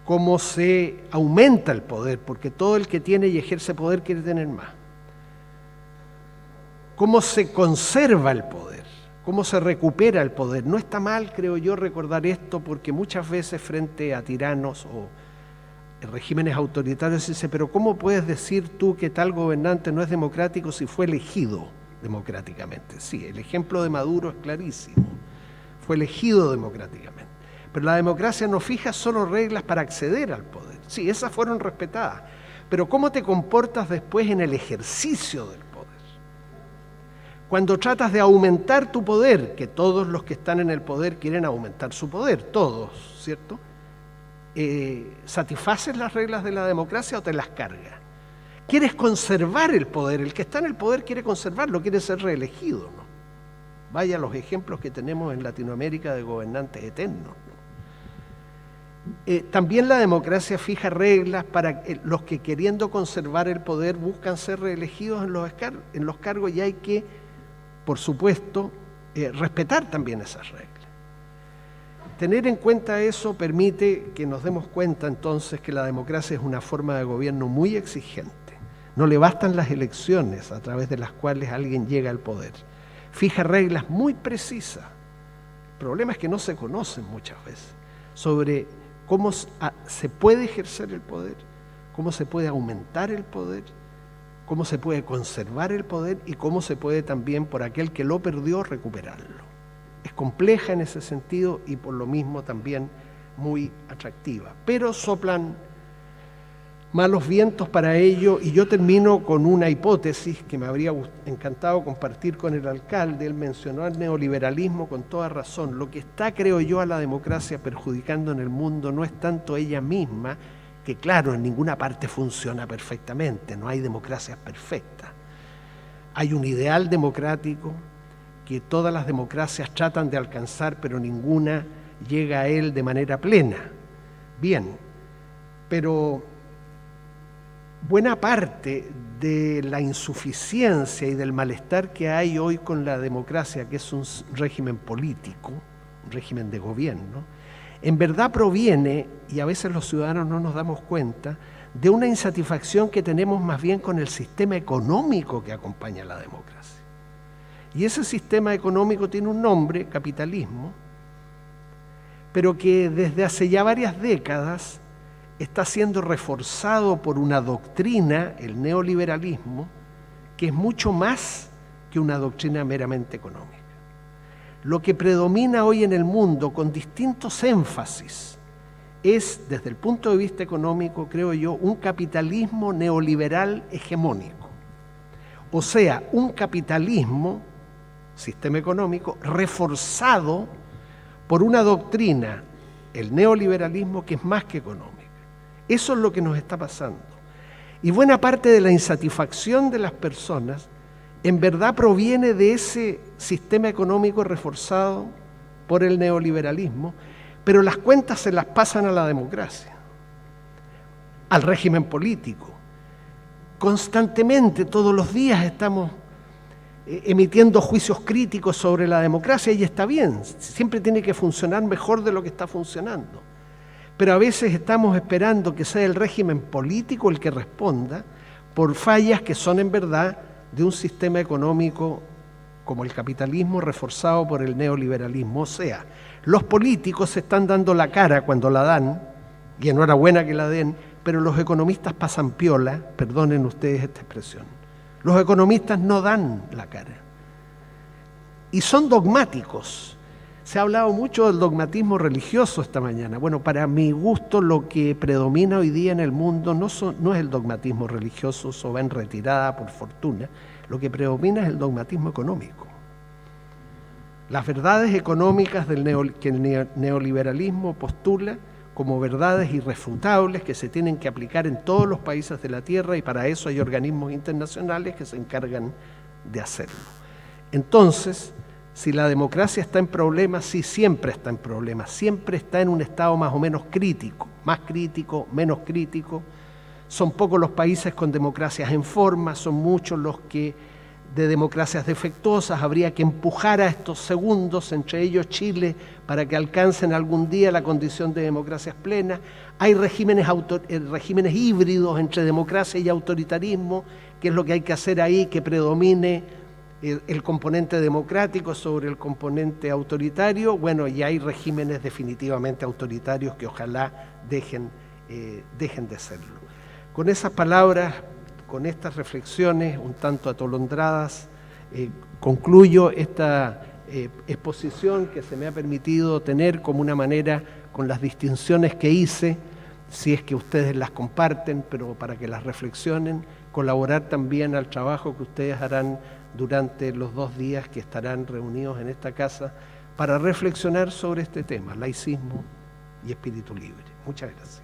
cómo se aumenta el poder, porque todo el que tiene y ejerce poder quiere tener más. Cómo se conserva el poder, cómo se recupera el poder. No está mal, creo yo, recordar esto, porque muchas veces frente a tiranos o regímenes autoritarios se dice, pero ¿cómo puedes decir tú que tal gobernante no es democrático si fue elegido democráticamente? Sí, el ejemplo de Maduro es clarísimo, fue elegido democráticamente. Pero la democracia no fija solo reglas para acceder al poder. Sí, esas fueron respetadas. Pero ¿cómo te comportas después en el ejercicio del poder? Cuando tratas de aumentar tu poder, que todos los que están en el poder quieren aumentar su poder, todos, ¿cierto? ¿Satisfaces las reglas de la democracia o te las cargas? ¿Quieres conservar el poder? El que está en el poder quiere conservarlo, quiere ser reelegido, ¿no? Vaya los ejemplos que tenemos en Latinoamérica de gobernantes eternos, ¿no? También la democracia fija reglas para los que, queriendo conservar el poder, buscan ser reelegidos en los cargos, y hay que, por supuesto, respetar también esas reglas. Tener en cuenta eso permite que nos demos cuenta entonces que la democracia es una forma de gobierno muy exigente. No le bastan las elecciones a través de las cuales alguien llega al poder. Fija reglas muy precisas. El problema es que no se conocen muchas veces sobre cómo se puede ejercer el poder, cómo se puede aumentar el poder, cómo se puede conservar el poder y cómo se puede también, por aquel que lo perdió, recuperarlo. Es compleja en ese sentido y por lo mismo también muy atractiva. Pero soplan malos vientos para ello, y yo termino con una hipótesis que me habría encantado compartir con el alcalde. Él mencionó el neoliberalismo con toda razón. Lo que está, creo yo, a la democracia perjudicando en el mundo no es tanto ella misma, que claro, en ninguna parte funciona perfectamente, no hay democracias perfectas. Hay un ideal democrático que todas las democracias tratan de alcanzar, pero ninguna llega a él de manera plena. Bien, pero buena parte de la insuficiencia y del malestar que hay hoy con la democracia, que es un régimen político, un régimen de gobierno, en verdad proviene, y a veces los ciudadanos no nos damos cuenta, de una insatisfacción que tenemos más bien con el sistema económico que acompaña a la democracia. Y ese sistema económico tiene un nombre, capitalismo, pero que desde hace ya varias décadas está siendo reforzado por una doctrina, el neoliberalismo, que es mucho más que una doctrina meramente económica. Lo que predomina hoy en el mundo con distintos énfasis es, desde el punto de vista económico, creo yo, un capitalismo neoliberal hegemónico. O sea, un capitalismo, sistema económico, reforzado por una doctrina, el neoliberalismo, que es más que económica. Eso es lo que nos está pasando. Y buena parte de la insatisfacción de las personas en verdad proviene de ese sistema económico reforzado por el neoliberalismo, pero las cuentas se las pasan a la democracia, al régimen político. Constantemente, todos los días estamos emitiendo juicios críticos sobre la democracia, y está bien, siempre tiene que funcionar mejor de lo que está funcionando. Pero a veces estamos esperando que sea el régimen político el que responda por fallas que son en verdad de un sistema económico como el capitalismo reforzado por el neoliberalismo. O sea, los políticos se están dando la cara cuando la dan, y enhorabuena que la den, pero los economistas pasan piola, perdonen ustedes esta expresión. Los economistas no dan la cara. Y son dogmáticos. Se ha hablado mucho del dogmatismo religioso esta mañana. Bueno, para mi gusto lo que predomina hoy día en el mundo no es el dogmatismo religioso, eso va en retirada por fortuna. Lo que predomina es el dogmatismo económico. Las verdades económicas que el neoliberalismo postula como verdades irrefutables que se tienen que aplicar en todos los países de la Tierra, y para eso hay organismos internacionales que se encargan de hacerlo. Entonces, si la democracia está en problemas, sí, siempre está en problemas, siempre está en un estado más o menos crítico, más crítico, menos crítico. Son pocos los países con democracias en forma, son muchos los que de democracias defectuosas. Habría que empujar a estos segundos, entre ellos Chile, para que alcancen algún día la condición de democracias plenas. Hay regímenes híbridos entre democracia y autoritarismo, que es lo que hay que hacer ahí, que predomine el componente democrático sobre el componente autoritario. Bueno, y hay regímenes definitivamente autoritarios que ojalá dejen de serlo. Con esas palabras, con estas reflexiones un tanto atolondradas, concluyo esta exposición que se me ha permitido tener como una manera, con las distinciones que hice, si es que ustedes las comparten, pero para que las reflexionen, colaborar también al trabajo que ustedes harán durante los 2 días que estarán reunidos en esta casa para reflexionar sobre este tema, laicismo y espíritu libre. Muchas gracias.